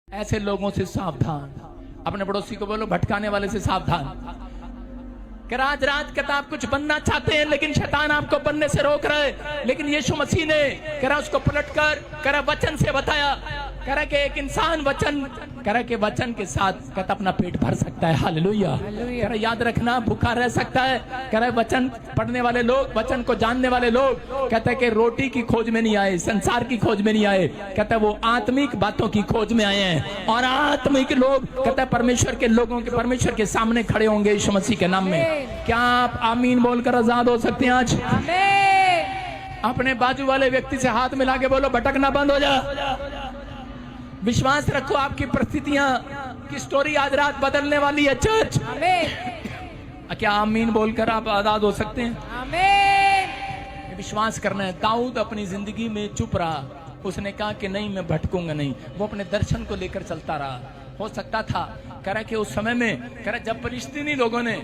ऐसे लोगों से सावधान। अपने पड़ोसी को बोलो भटकाने वाले से सावधान। कि आज रात कहता आप कुछ बनना चाहते हैं लेकिन शैतान आपको बनने से रोक रहा है। लेकिन यीशु मसीह ने करा उसको पलटकर करा वचन से बताया, करा कि एक इंसान वचन करा के वचन के साथ कहता अपना पेट भर सकता है। हालेलुया। करा याद रखना भूखा रह सकता है। करा वचन पढ़ने वाले लोग, वचन को जानने वाले लोग कहता है कि रोटी की खोज में नहीं आए, संसार की खोज में नहीं आए, कहता है वो आत्मिक बातों की खोज में आए हैं। और आत्मिक लोग कहता है परमेश्वर के लोगों के परमेश्वर के सामने खड़े होंगे यीशु मसीह के नाम में। क्या आप आमीन बोलकर आजाद हो सकते हैं आज? अपने बाजू वाले व्यक्ति से हाथ मिला के बोलो भटकना बंद हो जा। विश्वास रखो आपकी परिस्थितियां की स्टोरी आज रात बदलने वाली है चर्च। क्या आमीन बोलकर आप आजाद हो सकते हैं? आमीन। विश्वास करना है। दाऊद अपनी जिंदगी में चुप रहा। उसने कहा कि नहीं मैं भटकूंगा नहीं। वो अपने दर्शन को लेकर चलता रहा। हो सकता था करा कि उस समय में करा जब फिलिस्तीनी लोगों ने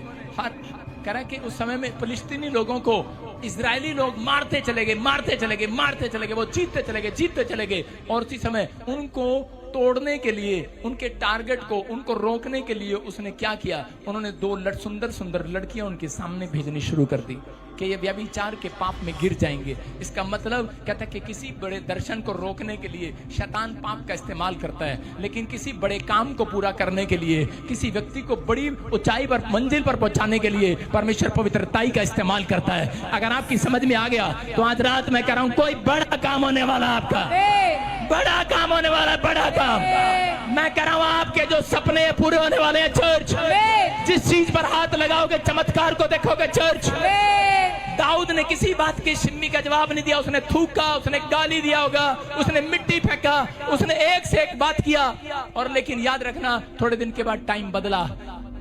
करा कि उस समय में फिलिस्तीनी लोगों को इजरायली लोग मारते चले गए, मारते चले गए, मारते चले गए, वो जीतते चले गए, जीतते चले गए। और उसी समय उनको तोड़ने के लिए, उनके टारगेट को, उनको रोकने के लिए उसने क्या किया? उन्होंने दो सुंदर सुंदर लड़कियां उनके सामने भेजनी शुरू कर दी कि ये व्यभिचार के पाप में गिर जाएंगे। इसका मतलब कहता है कि किसी बड़े दर्शन को रोकने के लिए शैतान पाप का इस्तेमाल करता है, लेकिन किसी बड़े काम को पूरा करने के लिए, किसी व्यक्ति को बड़ी ऊंचाई पर, मंजिल पर पहुंचाने के लिए परमेश्वर पवित्रताई का इस्तेमाल करता है। अगर आपकी समझ में आ गया तो आज रात मैं कह रहा हूं कोई बड़ा काम होने वाला है आपका, बड़ा काम होने वाला है, बड़ा काम। मैं कह रहा हूं आपके जो सपने पूरे होने वाले हैं चर्च। जिस चीज पर हाथ लगाओगे चमत्कार को देखोगे चर्च। दाऊद ने किसी बात की शिम्मी का जवाब नहीं दिया। उसने थूका, उसने गाली दिया होगा, उसने मिट्टी फेंका, उसने एक से एक बात किया। और लेकिन याद रखना थोड़े दिन के बाद टाइम बदला।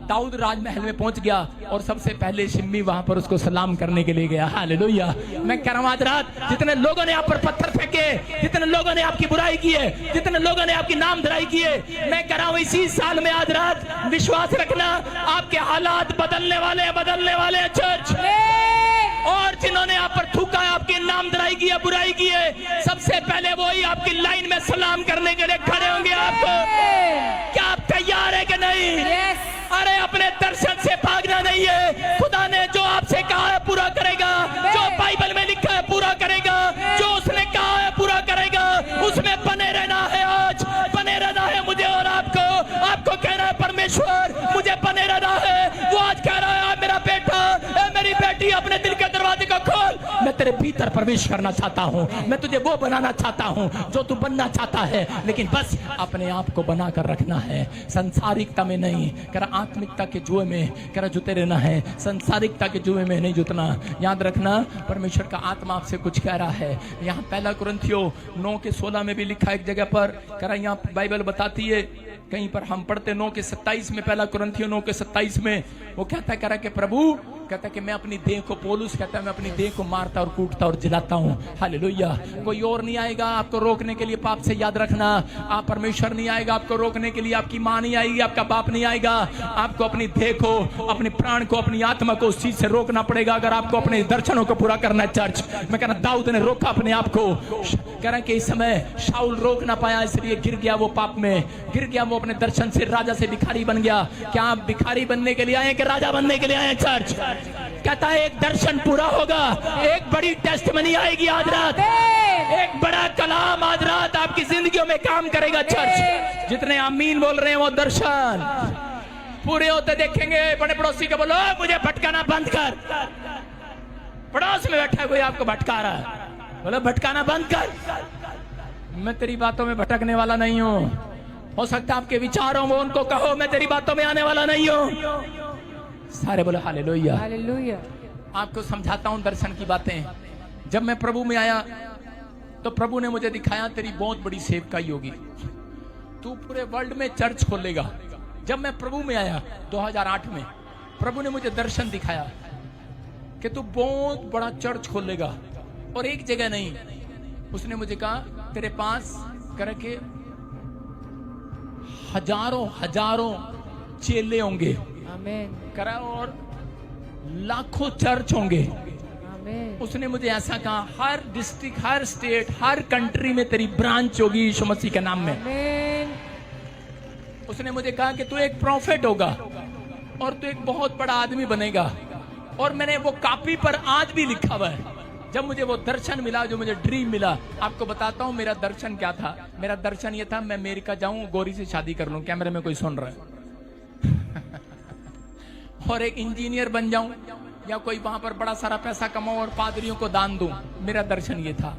दाऊद राजमहल में पहुंच गया और सबसे पहले शिम्मी वहां पर उसको सलाम करने के लिए गया। हालेलुया। मैं कह रहा हूं आज रात जितने लोगों ने आप पर पत्थर फेंके, जितने लोगों ने आपकी बुराई की है, जितने लोगों ने आपकी नामधराई की है, मैं कह रहा हूं इसी साल में आज रात विश्वास रखना आपके हालात बदलने वाले हैं, बदलने वाले हैं चर्च। और जिन्होंने आप पर थूका है, आपकी नामधराई की है, बुराई की है, सबसे पहले वही आपकी लाइन में सलाम करने के लिए खड़े होंगे। आपको क्या आप तैयार है कि नहीं? अरे अपने दर्शन से भागना नहीं है। खुदा ने जो आपसे कहा है पूरा करेगा, जो बाइबल में लिखा है पूरा करेगा, जो उसने कहा है पूरा करेगा। उसमें बने रहना है, आज बने रहना है मुझे और आपको। आपको कहना है परमेश्वर मुझे बने रहना है। वो आज कह रहा है मेरा बेटा, मेरी बेटी, अपने दिल के दरवाजे को खोल। मैं तेरे भीतर प्रवेश करना चाहता हूँ। मैं तुझे वो बनाना चाहता हूँ जो तू बनना चाहता है, लेकिन बस अपने आप को बना कर रखना है, संसारिकता में नहीं। कर आत्मिकता के जुए में कर जुते रहना है, संसारिकता के जुए में नहीं जुतना। याद रखना परमेश्वर का आत्मा आपसे कुछ कह रहा है। यहाँ पहला कुरिन्थियों 9:16 में भी लिखा है एक जगह पर। कर यहाँ बाइबल बताती है, कहीं पर हम पढ़ते 9:27 में, पहला कुरिन्थियों 9:27 में वो कहता है करा कि प्रभु कहता है कि मैं अपनी देह को, पौलुस कहता है मैं अपनी देह को मारता और कूटता और जिलाता हूँ। हालेलुया। कोई और नहीं आएगा आपको रोकने के लिए पाप से। याद रखना आप परमेश्वर नहीं आएगा आपको रोकने के लिए, आपकी माँ नहीं आएगी, आपका बाप नहीं आएगा। आपको अपनी देह को, अपने प्राण को, अपनी आत्मा को उस चीज से रोकना पड़ेगा अगर आपको अपने दर्शनों को पूरा करना है चर्च। मैं कहना दाऊद ने रोका अपने आप को। कह रहे कि इस समय शाऊल रोक ना पाया, इसलिए गिर गया वो पाप में, गिर गया वो अपने दर्शन से, राजा से भिखारी बन गया। क्या आप भिखारी बनने के लिए आए कि राजा बनने के लिए आए चर्च? कहता है एक दर्शन पूरा होगा, एक बड़ी टेस्टमनी आएगी आज रात, एक बड़ा कलाम आज रात आपकी जिंदगियों में काम करेगा चर्च। जितने आमीन बोल रहे हैं वो दर्शन पूरे होते देखेंगे। बड़े पड़ोसी को बोलो मुझे भटकाना बंद कर। पड़ोस में बैठा कोई आपको भटका रहा है, बोलो भटकाना बंद कर। मैं तेरी बातों में भटकने वाला नहीं हूँ। हो सकता है आपके विचारों में उनको कहो मैं तेरी बातों में आने वाला नहीं हूँ। सारे बोले हालेलुया। हालेलुया। आपको समझाता हूं दर्शन की बातें। जब मैं प्रभु में आया तो प्रभु ने मुझे दिखाया तेरी बहुत बड़ी सेवकाई होगी, तू पूरे वर्ल्ड में चर्च खोलेगा। जब मैं प्रभु में आया 2008 में, प्रभु ने मुझे दर्शन दिखाया कि तू बहुत बड़ा चर्च खोलेगा। और एक जगह नहीं, उसने मुझे कहा तेरे पास करके हजारों हजारों चेले होंगे करा और लाखों चर्च होंगे। उसने मुझे ऐसा कहा हर डिस्ट्रिक्ट, हर स्टेट, हर कंट्री में तेरी ब्रांच होगी यीशु मसीह के नाम में। उसने मुझे कहा कि तू एक प्रॉफिट होगा और तू एक बहुत बड़ा आदमी बनेगा। और मैंने वो कॉपी पर आज भी लिखा हुआ है। जब मुझे वो दर्शन मिला, जो मुझे ड्रीम मिला, आपको बताता हूँ मेरा दर्शन क्या था। मेरा दर्शन ये था, मैं अमेरिका जाऊं, गोरी से शादी कर लूं। कैमरे में कोई सुन रहा है? और एक इंजीनियर बन जाऊं, या कोई वहां पर बड़ा सारा पैसा कमाऊं और पादरियों को दान दूं। मेरा दर्शन ये था।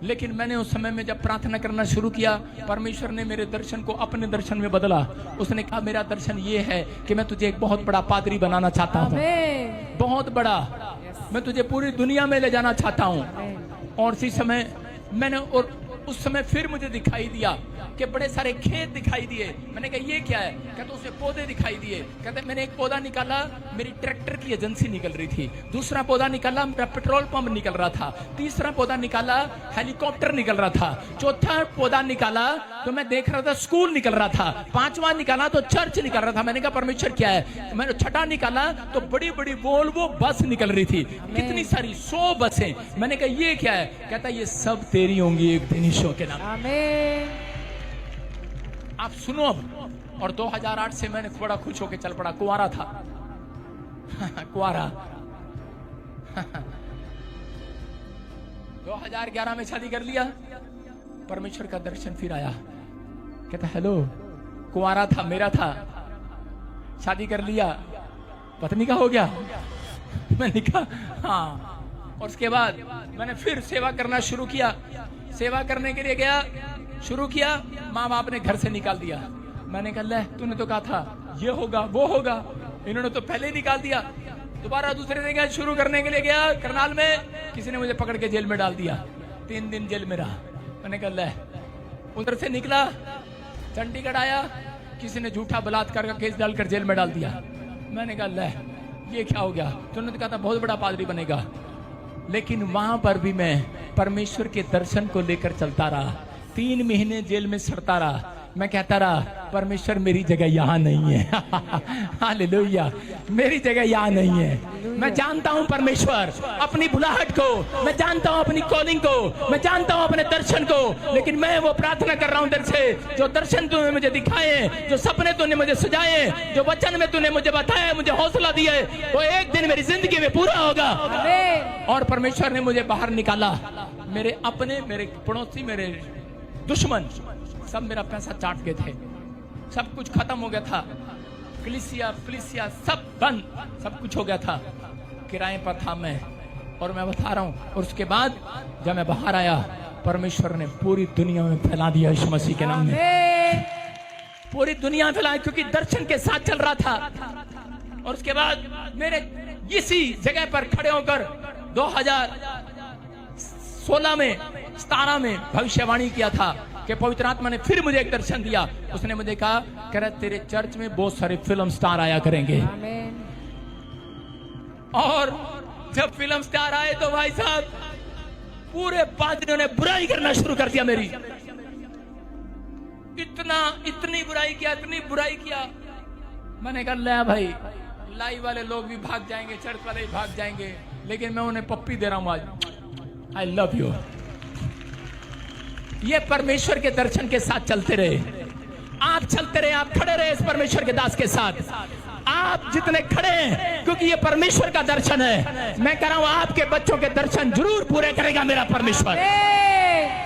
लेकिन मैंने उस समय में जब प्रार्थना करना शुरू किया, परमेश्वर ने मेरे दर्शन को अपने दर्शन में बदला। उसने कहा मेरा दर्शन ये है कि मैं तुझे एक बहुत बड़ा पादरी बनाना चाहता हूँ, बहुत बड़ा। मैं तुझे पूरी दुनिया में ले जाना चाहता हूँ। और इसी समय मैंने, और उस समय फिर मुझे दिखाई दिया कि बड़े सारे खेत दिखाई दिए। मैंने कहा ये क्या है? कहते उसमें पौधे दिखाई दिए। कहते मैंने एक पौधा निकाला, मेरी ट्रैक्टर की एजेंसी निकल रही थी। दूसरा पौधा निकाला, मेरा पेट्रोल पंप निकल रहा था। तीसरा पौधा निकाला, हेलीकॉप्टर निकल रहा था। चौथा पौधा निकाला तो मैं देख रहा था स्कूल निकल रहा था। पांचवा निकाला तो चर्च निकल रहा था। मैंने कहा परमेश्वर क्या है? मैंने छठा निकाला तो बड़ी बड़ी वोल्वो बस निकल रही थी, कितनी सारी 100 बसें। मैंने कहा ये क्या है? कहता ये सब तेरी होंगी एक दिन यीशु के नाम। आमीन। आप सुनो अब। और 2008 से मैंने बड़ा खुश होकर चल पड़ा। कुंवारा था कुंवारा 2011 में शादी कर लिया। परमेश्वर का दर्शन फिर आया। कहता हेलो, कुंवारा था, मेरा था, शादी कर लिया, पत्नी का हो गया। मैंने कहा हाँ। और उसके बाद मैंने फिर सेवा करना शुरू किया। सेवा करने के लिए गया, शुरू किया, माँ बाप ने घर से निकाल दिया। मैंने कहा ले, तूने तो कहा था ये होगा वो होगा, इन्होंने तो पहले ही निकाल दिया। दोबारा दूसरे जगह शुरू करने के लिए गया, करनाल में, किसी ने मुझे पकड़ के जेल में डाल दिया। 3 दिन जेल में रहा। मैंने कहा ले, उधर से निकला, चंडीगढ़ आया, किसी ने झूठा बलात्कार का केस डालकर जेल में डाल दिया। मैंने कहा ले, ये क्या हो गया? तूने तो कहा था बहुत बड़ा पादरी बनेगा। लेकिन वहां पर भी मैं परमेश्वर के दर्शन को लेकर चलता रहा। 3 महीने जेल में सड़ता रहा। मैं कहता रहा परमेश्वर मेरी जगह यहाँ नहीं है। हालेलुया, मेरी जगह यहाँ नहीं है। मैं जानता हूँ परमेश्वर अपनी बुलाहट को, मैं जानता हूँ अपनी कॉलिंग को, मैं जानता हूँ अपने दर्शन को। लेकिन मैं वो प्रार्थना कर रहा हूँ दर से, जो दर्शन तूने मुझे दिखाए, जो सपने तूने मुझे सजाए, जो वचन में तूने मुझे बताया, मुझे हौसला दिए, वो एक दिन मेरी जिंदगी में पूरा होगा। और परमेश्वर ने मुझे बाहर निकाला। मेरे अपने, मेरे पड़ोसी, मेरे दुश्मन सब मेरा पैसा चाट गए थे। सब कुछ खत्म हो गया था। कलीसिया सब बंद, सब कुछ हो गया था। किराए पर था मैं, और मैं बता रहा हूं। और उसके बाद जब मैं बाहर आया, परमेश्वर ने पूरी दुनिया में फैला दिया यीशु मसीह के नाम में। पूरी दुनिया में फैलाया, क्योंकि दर्शन के साथ चल रहा था। और उसके बाद मेरे इसी जगह पर खड़े होकर 2016 में 17 में भविष्यवाणी किया था कि पवित्र आत्मा ने फिर मुझे एक दर्शन दिया। उसने मुझे कहा, कह रहा तेरे चर्च में बहुत सारे फिल्म स्टार आया करेंगे। और जब फिल्म स्टार आए तो भाई साहब पूरे पादरियों ने बुराई करना शुरू कर दिया मेरी। इतनी बुराई किया। मैंने कहा ले भाई, लाइव वाले लोग भी भाग जाएंगे, चर्च वाले भी भाग जाएंगे, लेकिन मैं उन्हें पप्पी दे रहा हूं आज। I love you. ये परमेश्वर के दर्शन के साथ चलते रहे। आप चलते रहे, आप खड़े रहे इस परमेश्वर के दास के साथ। आप जितने खड़े हैं, क्योंकि ये परमेश्वर का दर्शन है। मैं कह रहा हूं आपके बच्चों के दर्शन जरूर पूरे करेगा मेरा परमेश्वर।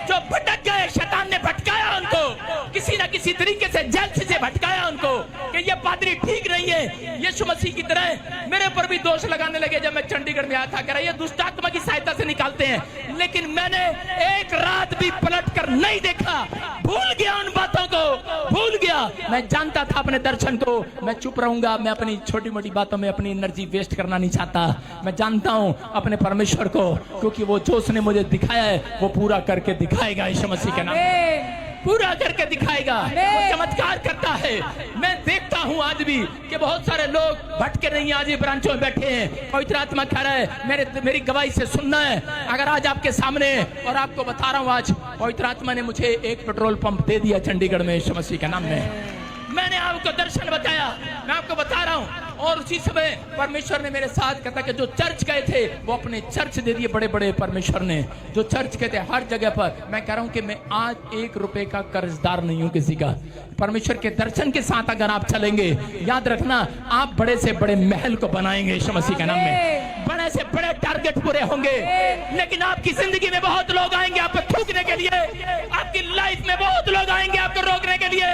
जो भटक गए, शैतान ने भटकाया उनको, किसी ना किसी तरीके से जेल से भटकाया उनको कि ये पादरी ठीक नहीं है। यीशु मसीह की तरह मेरे पर भी दोष लगाने लगे। जब मैं चंडीगढ़ में आया था, कह रहा ये दुष्ट आत्मा की सहायता से निकालते हैं। लेकिन मैंने एक रात भी पलट कर नहीं देखा। भूल गया उन बातों को, भूल गया। मैं जानता था अपने दर्शन को। मैं चुप रहूंगा। मैं अपनी छोटी मोटी बातों में अपनी एनर्जी वेस्ट करना नहीं चाहता। मैं जानता हूं अपने परमेश्वर को, क्योंकि वो जो उसने मुझे दिखाया है वो पूरा करके दिखाएगा। यीशु मसीह के नाम पूरा करके दिखाएगा। वो चमत्कार करता है। मैं देखता हूं आज भी कि बहुत सारे लोग भटके नहीं, आज भी ब्रांचों में बैठे हैं। पवित्र आत्मा कह रहा है मेरी गवाही से सुनना है। अगर आज आपके सामने, और आपको बता रहा हूं, आज पवित्र आत्मा ने मुझे एक पेट्रोल पंप दे दिया चंडीगढ़ में यीशु मसीह के नाम में। मैंने आपको दर्शन बताया, मैं आपको बता रहा हूँ। और उसी समय परमेश्वर ने मेरे साथ कहता कि जो चर्च गए थे वो अपने चर्च दे दिए, बड़े बड़े परमेश्वर ने जो चर्च गए थे हर जगह पर। मैं कह रहा हूँ कि मैं आज 1 रुपए का कर्जदार नहीं हूँ किसी का। परमेश्वर के दर्शन के साथ अगर आप चलेंगे, याद रखना आप बड़े से बड़े महल को बनाएंगे यीशु मसीह के नाम में, बड़े से बड़े टारगेट पूरे होंगे। लेकिन आपकी जिंदगी में बहुत लोग आएंगे आपको थूकने के लिए, आपकी लाइफ में बहुत लोग आएंगे आपको रोकने के लिए।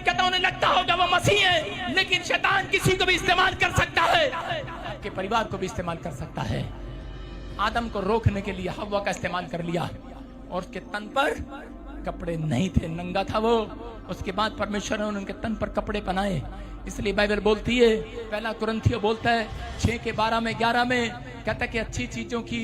कहता उन्हें लगता होगा वो मसीह है, लेकिन शैतान किसी को भी इस्तेमाल कर सकता है, आपके परिवार को भी इस्तेमाल कर सकता है। आदम को रोकने के लिए हव्वा का इस्तेमाल कर लिया और उसके तन पर कपड़े नहीं थे, नंगा था वो। उसके बाद परमेश्वर ने उनके तन पर कपड़े पहनाए। इसलिए बाइबल बोलती है, पहला कुरिन्थियों बोलता है 6:12 में 11 में, कहता कि अच्छी चीजों की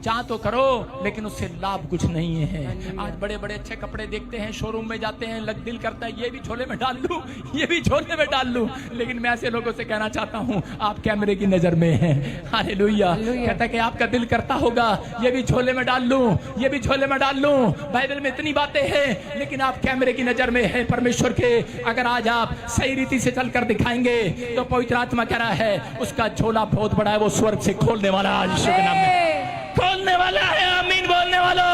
चाह तो करो लेकिन उससे लाभ कुछ नहीं है। आज बड़े बड़े अच्छे कपड़े देखते हैं, शोरूम में जाते हैं, लग दिल करता है ये भी झोले में डाल लूं, ये भी झोले में डाल लूं। लेकिन मैं ऐसे लोगों से कहना चाहता हूं आप कैमरे की नजर में हैं। हालेलुया। कहता कि आपका दिल करता होगा ये भी झोले में डाल लूं, ये भी झोले में डाल लूं। बाइबल में इतनी बातें हैं लेकिन आप कैमरे की नजर में है परमेश्वर के। अगर आज आप सही रीति से चलकर दिखाएंगे तो पवित्र आत्मा कह रहा है उसका झोला बहुत बड़ा है, वो स्वर्ग से खोलने वाला आज यीशु के नाम में खोलने वाला है। आमीन बोलने वालों,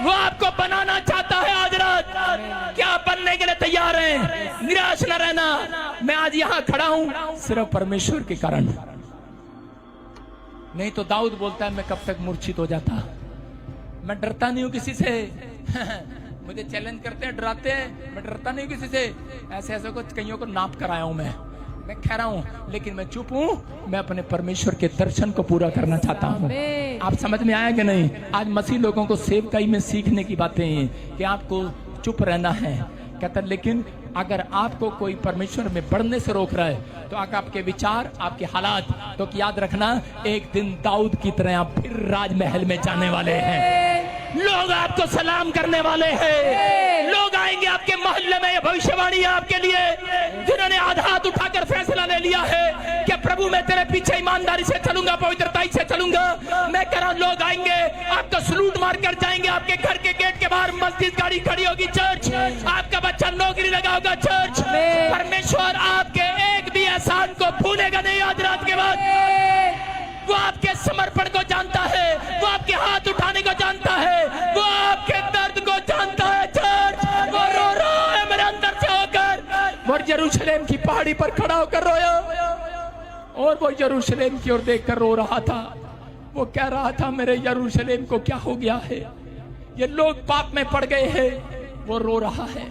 वो आपको बनाना चाहता है आज रात। क्या बनने के लिए तैयार हैं? निराश न रहना। मैं आज यहाँ खड़ा हूँ सिर्फ परमेश्वर के कारण, नहीं तो दाऊद बोलता है मैं कब तक मूर्छित हो जाता। मैं डरता नहीं हूँ किसी से मुझे चैलेंज करते हैं, डराते हैं, मैं डरता नहीं किसी से। ऐसे ऐसे कुछ कईयों को नाप कर आया हूं मैं कह रहा हूं, लेकिन मैं चुप हूं। मैं अपने परमेश्वर के दर्शन को पूरा करना चाहता हूं। आप समझ में आया कि नहीं? आज मसीह लोगों को सेवकाई में सीखने की बातें हैं कि आपको चुप रहना है। कहता लेकिन अगर आपको कोई परमेश्वर में बढ़ने से रोक रहा है तो आपके विचार, आपके हालात, तो याद रखना एक दिन दाऊद की तरह आप फिर राजमहल में जाने वाले हैं। लोग आपको सलाम करने वाले हैं। लोग आएंगे आपके मोहल्ले में। ये भविष्यवाणी आपके लिए जिन्होंने आधा हाथ उठाकर फैसला ले लिया है कि प्रभु मैं तेरे पीछे ईमानदारी से चलूंगा, पवित्रताई से चलूंगा। मैं कह रहा हूं लोग आएंगे आपको सलूट मार कर जाएंगे। आपके घर के गेट के बाहर मस्जिद गाड़ी खड़ी होगी, चर्च। आपका बच्चा नौकरी लगा होगा, चर्च। परमेश्वर आपके एक भी एहसान को भूलेगा नहीं आज रात के बाद। वो आपके समर्पण को जानता है, वो आपके हाथ उठाने को जानता है, वो आपके दर्द को जानता है। चर्च वो रो रहा है मेरे अंदर से होकर। वो यरूशलेम की पहाड़ी पर खड़ा होकर रोया और वो यरूशलेम की ओर देखकर रो रहा था। वो कह रहा था मेरे यरूशलेम को क्या हो गया है, ये लोग पाप में पड़ गए हैं। वो रो रहा है।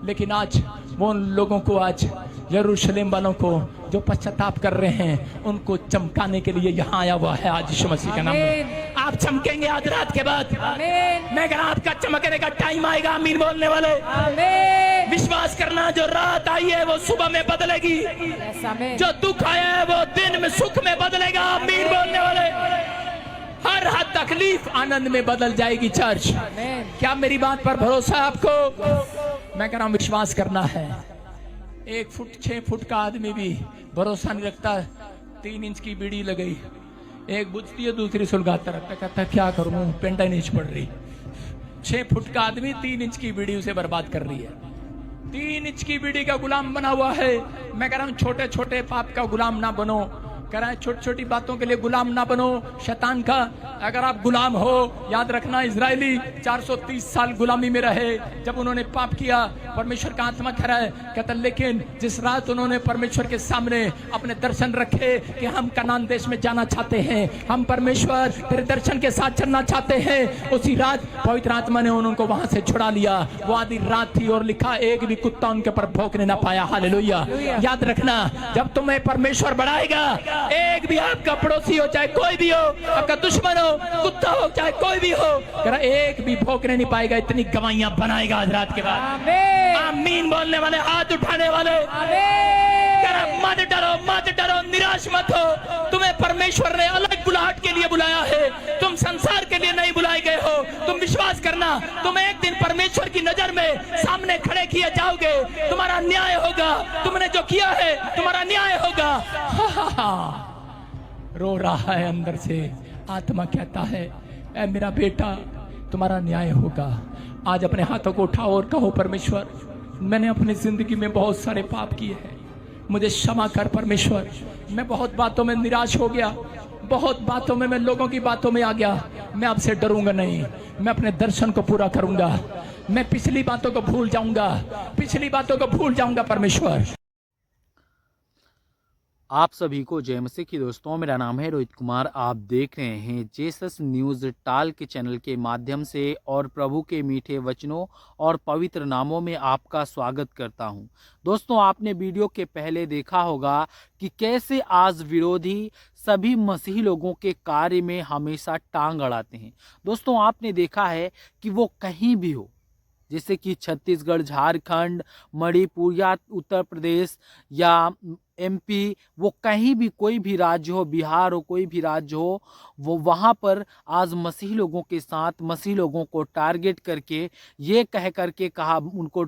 लेकिन आज वो उन लोगों को, आज यरूशलेम वालों को जो पश्चाताप कर रहे हैं, उनको चमकाने के लिए यहाँ आया हुआ है आज यीशु मसीह के नाम में। आप चमकेंगे आज रात के बाद। मैं कह रहा आपका चमकने का टाइम आएगा। आमीन बोलने वाले, विश्वास करना जो रात आई है वो सुबह में बदलेगी, जो दुख आया है वो दिन में सुख में बदलेगा। आमीन बोलने वाले, हर तकलीफ आनंद में बदल जाएगी। चर्च क्या मेरी बात पर भरोसा है आपको? मैं कह रहा हूं विश्वास करना है। 1 फुट 6 फुट का आदमी भी भरोसा नहीं रखता। 3 इंच की बीड़ी लगाई, एक बुझती है दूसरी सुलगाता रहता, कहता क्या करूं पेंटा नहीं पड़ रही। 6 फुट का आदमी 3 इंच की बीड़ी उसे बर्बाद कर रही है। 3 इंच की बीड़ी का गुलाम बना हुआ है। मैं कह रहा हूं छोटे छोटे पाप का गुलाम ना बनो। कह रहा है छोटी छोटी बातों के लिए गुलाम ना बनो शैतान का। अगर आप गुलाम हो, याद रखना इजरायली 430 साल गुलामी में रहे। जब उन्होंने पाप किया, परमेश्वर का आत्मा कह रहा है, कहता लेकिन जिस रात उन्होंने परमेश्वर के सामने अपने दर्शन रखे कि हम कनान देश में जाना चाहते हैं, हम परमेश्वर तेरे दर्शन के साथ चलना चाहते हैं, उसी रात पवित्र आत्मा ने उनको वहां से छुड़ा लिया। वो आधी रात थी और लिखा एक भी कुत्ता उनके ऊपर भौंकने ना पाया। हालेलुया। याद रखना जब तुम्हें परमेश्वर बढ़ाएगा, एक भी आपका पड़ोसी हो चाहे कोई भी हो, आपका दुश्मन हो, कुत्ता हो चाहे कोई भी हो, एक भी भौंकने नहीं पाएगा। इतनी गवाहियां बनाएगा आज रात के बाद। आमीन बोलने वाले, हाथ उठाने वाले, मत डरो, मत डरो, निराश मत हो। तुम्हें परमेश्वर ने अलग बुलाहट के लिए बुलाया है। तुम संसार के लिए नहीं बुलाए गए हो। तुम विश्वास करना, तुम एक दिन परमेश्वर की नजर में सामने खड़े किए जाओगे। तुम्हारा न्याय होगा। तुमने जो किया है तुम्हारा न्याय होगा। रो रहा है अंदर से, आत्मा कहता है ऐ मेरा बेटा तुम्हारा न्याय होगा। आज अपने हाथों को उठाओ और कहो परमेश्वर मैंने अपनी जिंदगी में बहुत सारे पाप किए हैं, मुझे क्षमा कर परमेश्वर। मैं बहुत बातों में निराश हो गया, बहुत बातों में मैं लोगों की बातों में आ गया। मैं आपसे डरूंगा नहीं, मैं अपने दर्शन को पूरा करूंगा। मैं पिछली बातों को भूल जाऊंगा, पिछली बातों को भूल जाऊंगा परमेश्वर। आप सभी को जय मसीह की दोस्तों, मेरा नाम है रोहित कुमार। आप देख रहे हैं जेसस न्यूज़ टाल के चैनल के माध्यम से, और प्रभु के मीठे वचनों और पवित्र नामों में आपका स्वागत करता हूं। दोस्तों, आपने वीडियो के पहले देखा होगा कि कैसे आज विरोधी सभी मसीही लोगों के कार्य में हमेशा टांग अड़ाते हैं। दोस्तों, आपने देखा है कि वो कहीं भी हो, जैसे कि छत्तीसगढ़, झारखंड, मणिपुर या उत्तर प्रदेश या एमपी, वो कहीं भी कोई भी राज्य हो, बिहार हो, कोई भी राज्य हो, वो वहाँ पर आज मसीही लोगों के साथ मसीही लोगों को टारगेट करके ये कह करके कहा, उनको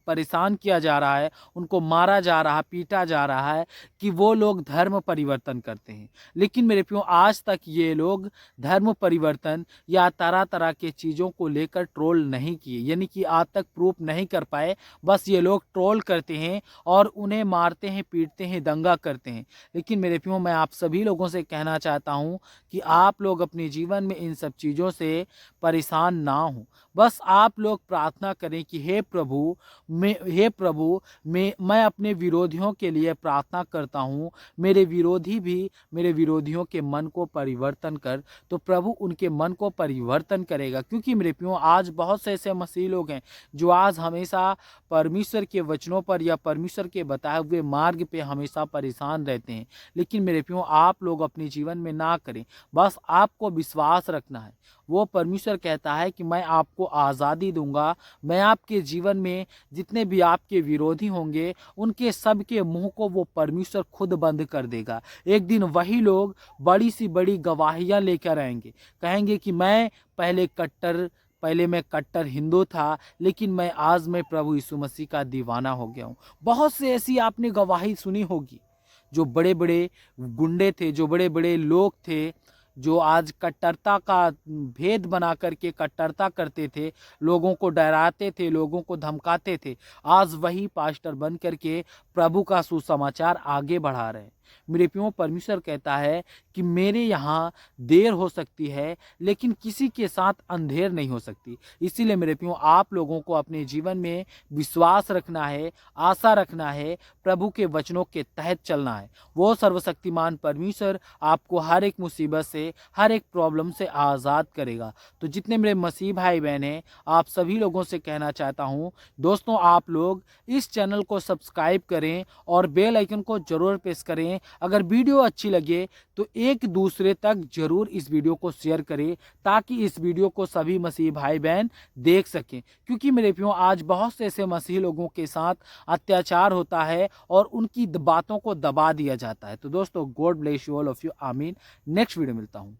परेशान किया जा रहा है, उनको मारा जा रहा है, पीटा जा रहा है कि वो लोग धर्म परिवर्तन करते हैं। लेकिन मेरे प्रियो, आज तक ये लोग धर्म परिवर्तन या तरह तरह के चीज़ों को लेकर ट्रोल नहीं किए, यानी कि आज तक प्रूफ नहीं कर पाए। बस ये लोग ट्रोल करते हैं और उन्हें मारते हैं, पीटते हैं, दंगा करते हैं। लेकिन मेरे प्रियो, मैं आप सभी लोगों से कहना चाहता हूँ कि आप लोग अपने जीवन में इन सब चीज़ों से परेशान ना हो। बस आप लोग प्रार्थना करें कि हे प्रभु, मैं अपने विरोधियों के लिए प्रार्थना करता हूँ, मेरे विरोधी भी मेरे विरोधियों के मन को परिवर्तन कर। तो प्रभु उनके मन को परिवर्तन करेगा, क्योंकि मेरे प्रियो, आज बहुत से ऐसे मसीह लोग हैं जो आज हमेशा परमेश्वर के वचनों पर या परमेश्वर के बताए हुए मार्ग पे हमेशा परेशान रहते हैं। लेकिन मेरे प्रियो, आप लोग अपने जीवन में ना करें, बस आपको विश्वास रखना है। वो परमेश्वर कहता है कि मैं आपको आज़ादी दूंगा, मैं आपके जीवन में जितने भी आपके विरोधी होंगे उनके सब के मुंह को वो परमेश्वर खुद बंद कर देगा। एक दिन वही लोग बड़ी सी बड़ी गवाहियां लेकर आएंगे, कहेंगे कि पहले मैं कट्टर हिंदू था, लेकिन मैं प्रभु यीशु मसीह का दीवाना हो गया हूँ। बहुत से ऐसी आपने गवाही सुनी होगी, जो बड़े बड़े गुंडे थे, जो बड़े बड़े लोग थे, जो आज कट्टरता का भेद बना करके कट्टरता करते थे, लोगों को डराते थे, लोगों को धमकाते थे, आज वही पास्टर बन करके प्रभु का सुसमाचार आगे बढ़ा रहे हैं। मेरे प्रियो, परमेश्वर कहता है कि मेरे यहाँ देर हो सकती है, लेकिन किसी के साथ अंधेर नहीं हो सकती। इसीलिए मेरे प्रियो, आप लोगों को अपने जीवन में विश्वास रखना है, आशा रखना है, प्रभु के वचनों के तहत चलना है। वो सर्वशक्तिमान परमेश्वर आपको हर एक मुसीबत से, हर एक प्रॉब्लम से आज़ाद करेगा। तो जितने मेरे मसीह भाई बहन हैं, आप सभी लोगों से कहना चाहता हूँ, दोस्तों, आप लोग इस चैनल को सब्सक्राइब करें और बेल आइकन को जरूर प्रेस करें। अगर वीडियो अच्छी लगे तो एक दूसरे तक जरूर इस वीडियो को शेयर करें, ताकि इस वीडियो को सभी मसीह भाई बहन देख सकें। क्योंकि मेरे प्रियो, आज बहुत से ऐसे मसीह लोगों के साथ अत्याचार होता है और उनकी बातों को दबा दिया जाता है। तो दोस्तों, God bless you all of you. आमीन। नेक्स्ट वीडियो मिलता हूँ।